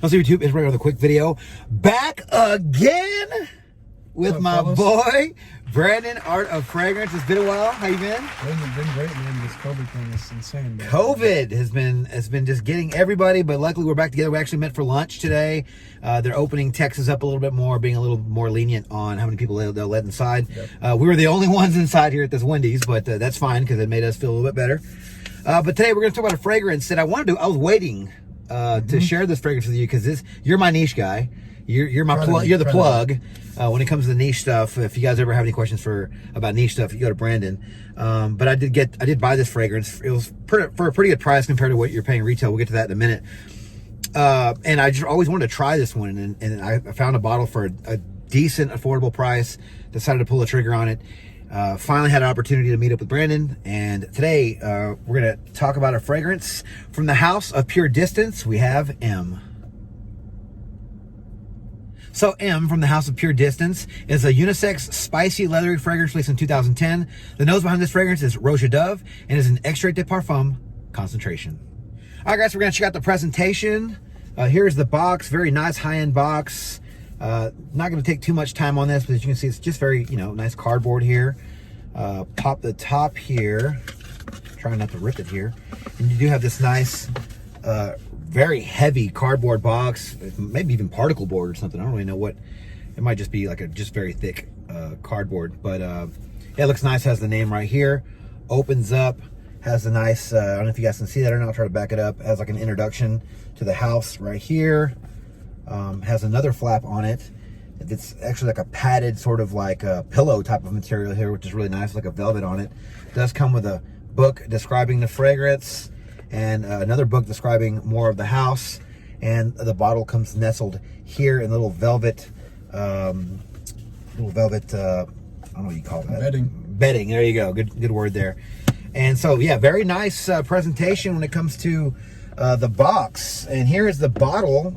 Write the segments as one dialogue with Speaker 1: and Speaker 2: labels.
Speaker 1: What's up, YouTube? It's Ray with a quick video. Back again with my boy, Brandon, Art of Fragrance. It's been a while. How you been?
Speaker 2: It's been great, man. This COVID thing is insane. Man.
Speaker 1: COVID has been just getting everybody, but luckily we're back together. We actually met for lunch today. They're opening Texas up a little bit more, being a little more lenient on how many people they'll let inside. Yep. We were the only ones inside here at this Wendy's, but that's fine because it made us feel a little bit better. But today we're going to talk about a fragrance that I was waiting to share this fragrance with you because you're my niche guy. You're the plug when it comes to the niche stuff. If you guys ever have any questions about niche stuff, you go to Brandon. But I did buy this fragrance. It was for a pretty good price compared to what you're paying retail. We'll get to that in a minute. And I just always wanted to try this one, and I found a bottle for a decent, affordable price. Decided to pull the trigger on it. Finally had an opportunity to meet up with Brandon, and today we're going to talk about a fragrance from the house of PureDistance. We have M. So M from the house of PureDistance is a unisex, spicy, leathery fragrance released in 2010. The nose behind this fragrance is Rouge Dove and is an extrait de parfum concentration. All right, guys, we're going to check out the presentation. Here's the box, very nice high-end box. Not going to take too much time on this, but as you can see, it's just very, nice cardboard here. Pop the top here. Trying not to rip it here. And you do have this nice, very heavy cardboard box, maybe even particle board or something. I don't really know what. It might just be like a just very thick cardboard, but yeah, it looks nice. Has the name right here. Opens up. Has a nice. I don't know if you guys can see that or not. I'll try to back it up. Has like an introduction to the house right here. Has another flap on it. It's actually like a padded sort of like a pillow type of material here, which is really nice, like a velvet on it. Does come with a book describing the fragrance and another book describing more of the house. And the bottle comes nestled here in little velvet, I don't know what you call that. Bedding. There you go. Good word there. And so, yeah, very nice presentation when it comes to the box. And here is the bottle.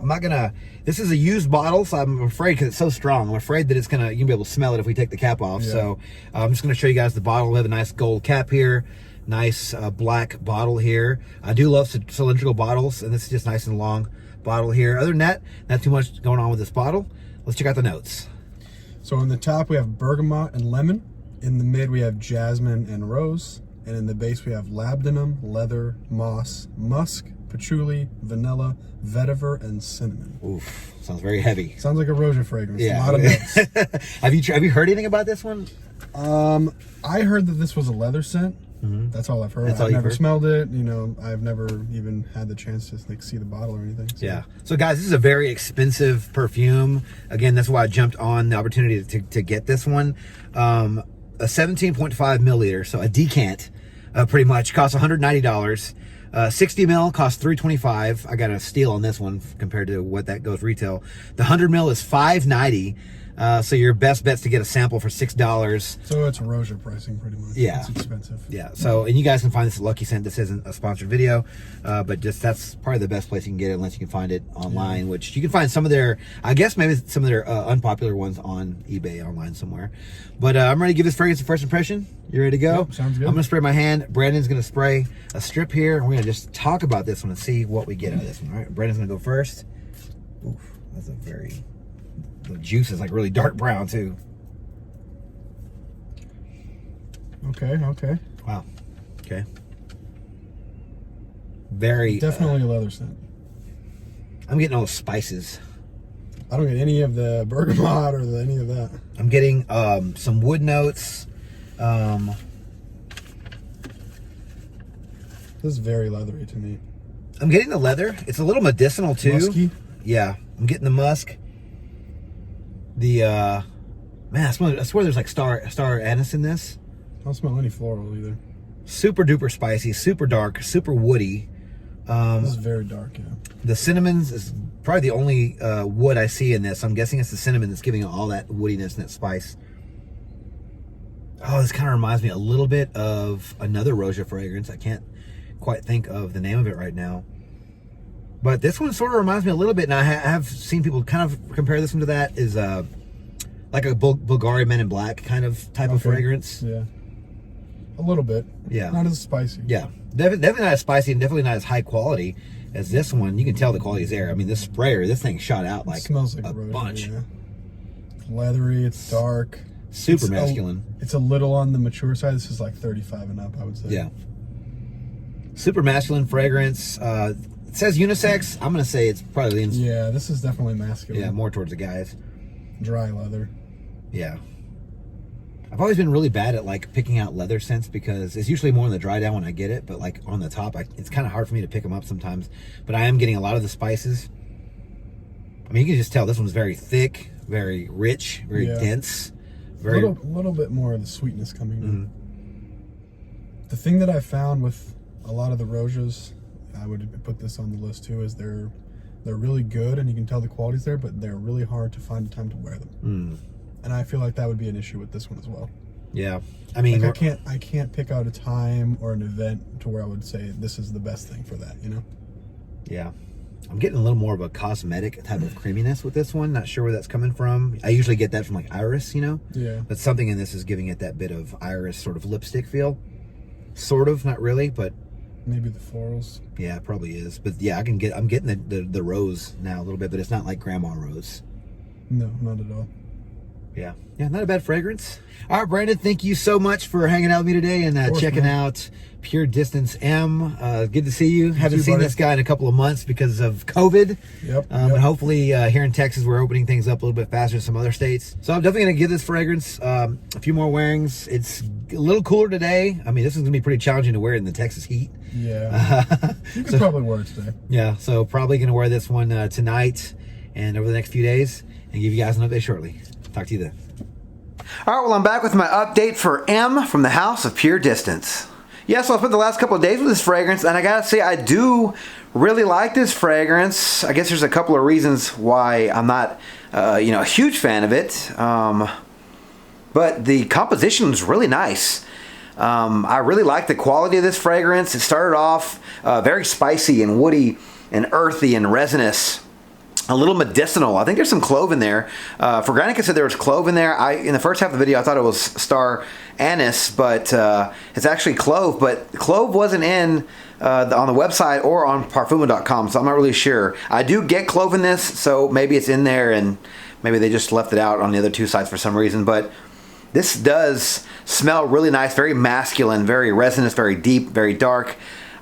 Speaker 1: This is a used bottle, so I'm afraid, because it's so strong, I'm afraid that you're gonna be able to smell it if we take the cap off. Yeah. So I'm just gonna show you guys the bottle. We have a nice gold cap here, nice black bottle here. I do love cylindrical bottles, and this is just nice and long bottle here. Other than that, not too much going on with this bottle. Let's check out the notes.
Speaker 2: So on the top we have bergamot and lemon. In the mid we have jasmine and rose. And in the base we have labdanum, leather, moss, musk, patchouli, vanilla, vetiver, and cinnamon.
Speaker 1: Oof, sounds very heavy.
Speaker 2: Sounds like a Rouge fragrance.
Speaker 1: Yeah.
Speaker 2: A lot of notes.
Speaker 1: Have you heard anything about this one?
Speaker 2: I heard that this was a leather scent. Mm-hmm. That's all I've heard. I've never smelled it. I've never even had the chance to see the bottle or anything. So.
Speaker 1: Yeah. So guys, this is a very expensive perfume. Again, that's why I jumped on the opportunity to get this one. A 17.5 milliliter, so a decant, pretty much costs $190. 60 mil costs $325. I got a steal on this one compared to what that goes retail. The 100 mil is $590. So your best bet's to get a sample for $6.
Speaker 2: So it's Rouge pricing pretty much.
Speaker 1: Yeah.
Speaker 2: It's expensive.
Speaker 1: Yeah. So, and you guys can find this at Lucky Scent. This isn't a sponsored video, but that's probably the best place you can get it unless you can find it online, which you can find some of their, I guess maybe some of their unpopular ones on eBay online somewhere. But I'm ready to give this fragrance a first impression. You ready to go?
Speaker 2: Yep, sounds good.
Speaker 1: I'm going to spray my hand. Brandon's going to spray a strip here. And we're going to just talk about this one and see what we get out of this one. All right. Brandon's going to go first. Oof. That's the juice is like really dark brown too.
Speaker 2: Okay.
Speaker 1: Wow. Okay. Very
Speaker 2: definitely a leather scent.
Speaker 1: I'm getting all the spices.
Speaker 2: I don't get any of the bergamot or any of that.
Speaker 1: I'm getting some wood notes.
Speaker 2: This is very leathery to me.
Speaker 1: I'm getting the leather. It's a little medicinal too.
Speaker 2: Musky?
Speaker 1: Yeah. I'm getting the musk. The man, I swear there's like star anise in this.
Speaker 2: I don't smell any floral either.
Speaker 1: Super duper spicy, super dark, super woody.
Speaker 2: This is very dark, yeah.
Speaker 1: The cinnamons is probably the only wood I see in this. I'm guessing it's the cinnamon that's giving it all that woodiness and that spice. Oh, this kind of reminds me a little bit of another Rouge fragrance. I can't quite think of the name of it right now. But this one sort of reminds me a little bit, and I have seen people kind of compare this one to that, is like a Bulgari Men in Black kind of type of fragrance.
Speaker 2: Yeah. A little bit.
Speaker 1: Yeah.
Speaker 2: Not as spicy.
Speaker 1: Yeah. Definitely not as spicy and definitely not as high quality as this one. You can tell the quality is there. I mean, this sprayer, this thing shot out like,
Speaker 2: it smells like
Speaker 1: a
Speaker 2: rose,
Speaker 1: bunch.
Speaker 2: Yeah. It's leathery, it's dark.
Speaker 1: Super masculine.
Speaker 2: It's a little on the mature side. This is like 35 and up, I would say.
Speaker 1: Yeah. Super masculine fragrance. It says unisex. I'm going to say it's probably leans.
Speaker 2: Yeah, this is definitely masculine.
Speaker 1: Yeah, more towards the guys.
Speaker 2: Dry leather.
Speaker 1: Yeah. I've always been really bad at like picking out leather scents because it's usually more on the dry down when I get it, but like on the top, it's kind of hard for me to pick them up sometimes. But I am getting a lot of the spices. I mean, you can just tell this one's very thick, very rich, very dense. Very
Speaker 2: a little bit more of the sweetness coming in. The thing that I found with a lot of the Rosias, I would put this on the list too, is they're really good and you can tell the quality's there, but they're really hard to find the time to wear them. And I feel like that would be an issue with this one as well.
Speaker 1: Yeah, I mean,
Speaker 2: like I can't pick out a time or an event to where I would say this is the best thing for that, you know?
Speaker 1: Yeah, I'm getting a little more of a cosmetic type of creaminess with this one. Not sure where that's coming from. I usually get that from like iris, you know?
Speaker 2: Yeah.
Speaker 1: But something in this is giving it that bit of iris sort of lipstick feel. Sort of, not really, but
Speaker 2: maybe the florals.
Speaker 1: Yeah, it probably is. But yeah, I'm getting the rose now a little bit, but it's not like grandma rose.
Speaker 2: No, not at all.
Speaker 1: Yeah, not a bad fragrance. All right, Brandon, thank you so much for hanging out with me today and checking out PureDistance M. Good to see you. Haven't seen this guy in a couple of months because of COVID.
Speaker 2: Yep.
Speaker 1: But hopefully here in Texas, we're opening things up a little bit faster than some other states. So I'm definitely going to give this fragrance a few more wearings. It's a little cooler today. I mean, this is going to be pretty challenging to wear in the Texas heat.
Speaker 2: Yeah. You could probably wear it today.
Speaker 1: Yeah, so probably going to wear this one tonight and over the next few days and give you guys an update shortly. Talk to you then. All right, well, I'm back with my update for M from the house of PureDistance. Yeah, so I spent the last couple of days with this fragrance, and I gotta say, I do really like this fragrance. I guess there's a couple of reasons why I'm not, a huge fan of it. But the composition is really nice. I really like the quality of this fragrance. It started off very spicy and woody and earthy and resinous. A little medicinal. I think there's some clove in there. For Granica said there was clove in there. In the first half of the video, I thought it was star anise, but it's actually clove. But clove wasn't in on the website or on Parfuma.com, so I'm not really sure. I do get clove in this, so maybe it's in there, and maybe they just left it out on the other two sites for some reason. But this does smell really nice, very masculine, very resinous, very deep, very dark.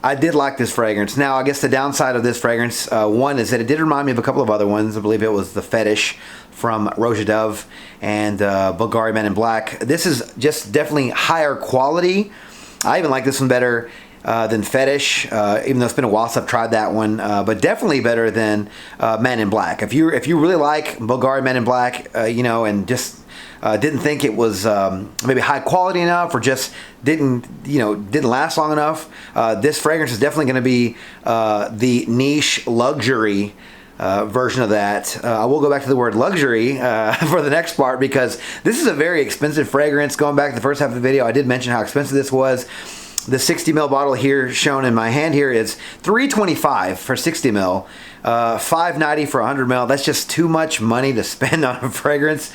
Speaker 1: I did like this fragrance. Now, I guess the downside of this fragrance, one is that it did remind me of a couple of other ones. I believe it was the Fetish from Roja Dove and Bulgari Men in Black. This is just definitely higher quality. I even like this one better than Fetish, even though it's been a while since I've tried that one, but definitely better than Men in Black. If you really like Bulgari Men in Black, and just didn't think it was maybe high quality enough, or just didn't last long enough, this fragrance is definitely going to be the niche luxury version of that. I will go back to the word luxury for the next part, because this is a very expensive fragrance. Going back to the first half of the video, I did mention how expensive this was. The 60 ml bottle here shown in my hand here is $3.25 for 60 ml, $5.90 for 100 ml. That's just too much money to spend on a fragrance.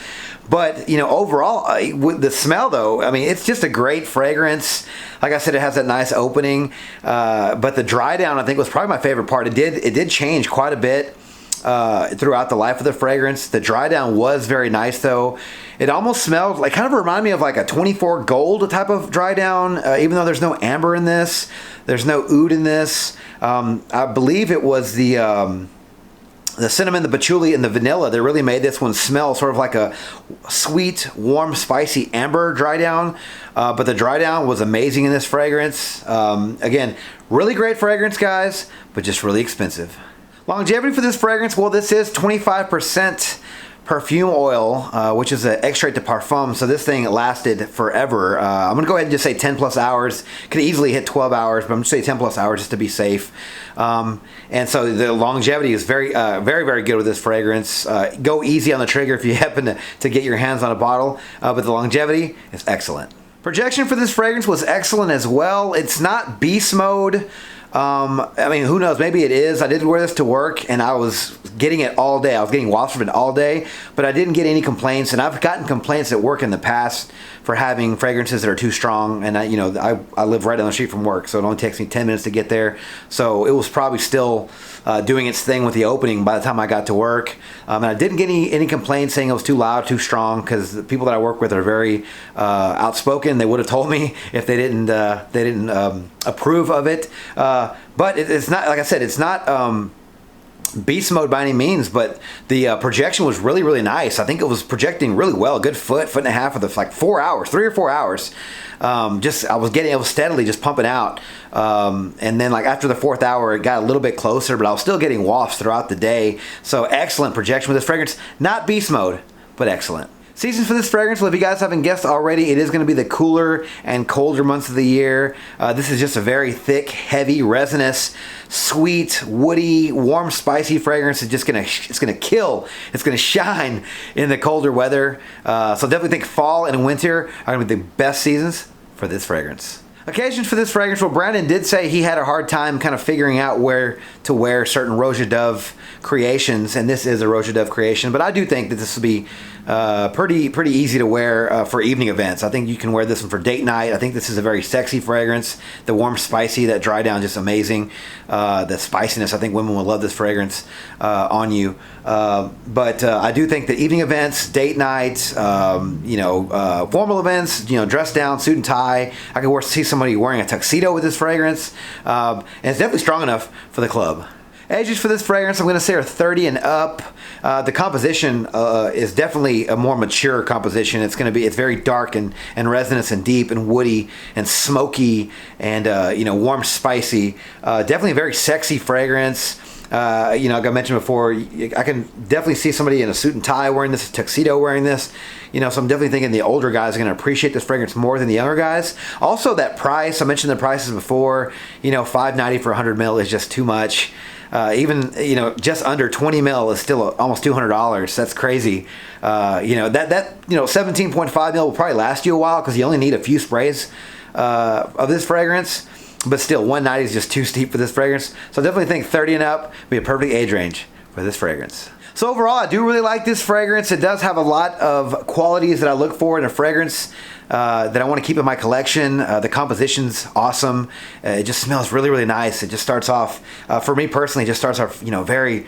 Speaker 1: But overall, with the smell though, I mean, it's just a great fragrance. Like I said, it has that nice opening, but the dry down, I think, was probably my favorite part. It did change quite a bit throughout the life of the fragrance. The dry down was very nice though. It almost smelled like, kind of reminded me of like a 24 Gold type of dry down, even though there's no amber in this, there's no oud in this. I believe it was the cinnamon, the patchouli, and the vanilla that really made this one smell sort of like a sweet, warm, spicy amber dry down. But the dry down was amazing in this fragrance. Again, really great fragrance, guys, but just really expensive. Longevity for this fragrance, well, this is 25% perfume oil, which is an extrait de parfum, so this thing lasted forever. I'm going to go ahead and just say 10 plus hours. Could easily hit 12 hours, but I'm going to say 10 plus hours just to be safe. And so the longevity is very, very good with this fragrance. Go easy on the trigger if you happen to get your hands on a bottle, but the longevity is excellent. Projection for this fragrance was excellent as well. It's not beast mode. I mean, who knows? Maybe it is. I did wear this to work, and I was getting it all day. I was getting wafts from it all day, but I didn't get any complaints, and I've gotten complaints at work in the past for having fragrances that are too strong. And I live right down the street from work, so it only takes me 10 minutes to get there. So it was probably still doing its thing with the opening by the time I got to work. And I didn't get any complaints saying it was too loud, too strong, because the people that I work with are very outspoken. They would have told me if they didn't approve of it. But it's not, like I said, it's not beast mode by any means, but the projection was really, really nice. I think it was projecting really well, a good foot and a half of the, like 4 hours, 3 or 4 hours. It was steadily just pumping out. And then like after the 4th hour, it got a little bit closer, but I was still getting wafts throughout the day. So excellent projection with this fragrance. Not beast mode, but excellent. Seasons for this fragrance, well, if you guys haven't guessed already, it is going to be the cooler and colder months of the year. This is just a very thick, heavy, resinous, sweet, woody, warm, spicy fragrance. It's gonna kill. It's gonna shine in the colder weather. So definitely think fall and winter are gonna be the best seasons for this fragrance. Occasions for this fragrance, well, Brandon did say he had a hard time kind of figuring out where to wear certain Roja Dove creations, and this is a Roja Dove creation, but I do think that this will be pretty easy to wear for evening events. I think you can wear this one for date night. I think this is a very sexy fragrance. The warm, spicy, that dry down, just amazing. The spiciness, I think women will love this fragrance on you. But I do think that evening events, date nights, formal events, dress down, suit and tie. I could see somebody wearing a tuxedo with this fragrance. And it's definitely strong enough for the club. Ages for this fragrance, I'm going to say, are 30 and up. The composition is definitely a more mature composition. It's very dark and resinous and deep and woody and smoky and warm, spicy. Definitely a very sexy fragrance. Like I mentioned before, I can definitely see somebody in a suit and tie wearing this, a tuxedo wearing this. So I'm definitely thinking the older guys are going to appreciate this fragrance more than the younger guys. Also, that price, I mentioned the prices before, $5.90 for 100 ml is just too much. Even just under 20 ml is still almost $200. That's crazy. That 17.5 ml will probably last you a while because you only need a few sprays of this fragrance. But still, 190 is just too steep for this fragrance. So I definitely think 30 and up would be a perfect age range for this fragrance. So overall, I do really like this fragrance. It does have a lot of qualities that I look for in a fragrance that I want to keep in my collection. The composition's awesome. It just smells really, really nice. It just starts off, for me personally, it just starts off, very,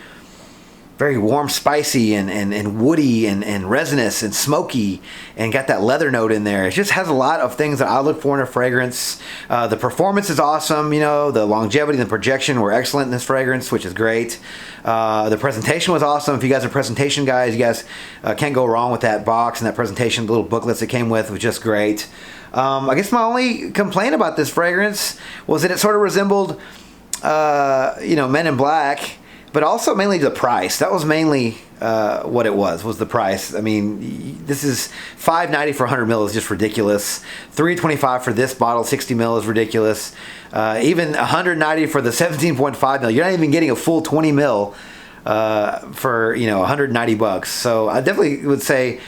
Speaker 1: very warm, spicy, and woody, and resinous, and smoky, and got that leather note in there. It just has a lot of things that I look for in a fragrance. The performance is awesome. The longevity and the projection were excellent in this fragrance, which is great. The presentation was awesome. If you guys are presentation guys, you guys can't go wrong with that box and that presentation. The little booklets it came with was just great. I guess my only complaint about this fragrance was that it sort of resembled, Men in Black, but also mainly the price. That was mainly what it was the price. I mean, this is $5.90 for 100 ml is just ridiculous. $3.25 for this bottle, 60 ml is ridiculous. Even $190 for the 17.5 ml. You're not even getting a full 20 ml for $190. So I definitely would say,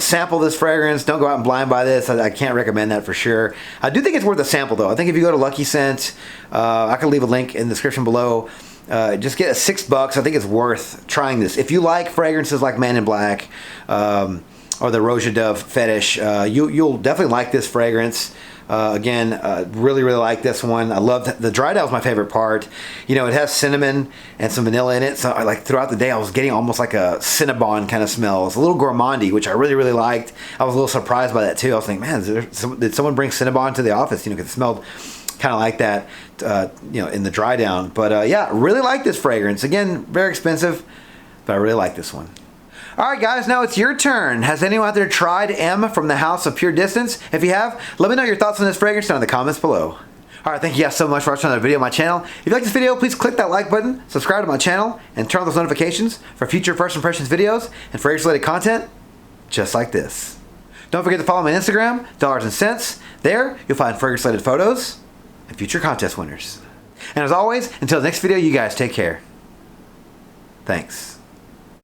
Speaker 1: sample this fragrance. Don't go out and blind buy this. I can't recommend that for sure. I do think it's worth a sample though. I think if you go to Lucky Scent, I can leave a link in the description below. Just get $6. I think it's worth trying this. If you like fragrances like Man in Black or the Roja Dove fetish, you'll definitely like this fragrance. Again, really, really like this one. I love the dry down was my favorite part. It has cinnamon and some vanilla in it. So throughout the day, I was getting almost like a Cinnabon kind of smell. It's a little gourmandy, which I really, really liked. I was a little surprised by that too. I was thinking, man, did someone bring Cinnabon to the office? Because it smelled kind of like that, in the dry down. But yeah, really like this fragrance. Again, very expensive, but I really like this one. All right, guys, now it's your turn. Has anyone out there tried M from the House of PureDistance? If you have, let me know your thoughts on this fragrance down in the comments below. All right, thank you guys so much for watching another video on my channel. If you like this video, please click that like button, subscribe to my channel, and turn on those notifications for future First Impressions videos and fragrance-related content just like this. Don't forget to follow me on Instagram, Dollars and Cents. There, you'll find fragrance-related photos and future contest winners. And as always, until the next video, you guys take care. Thanks.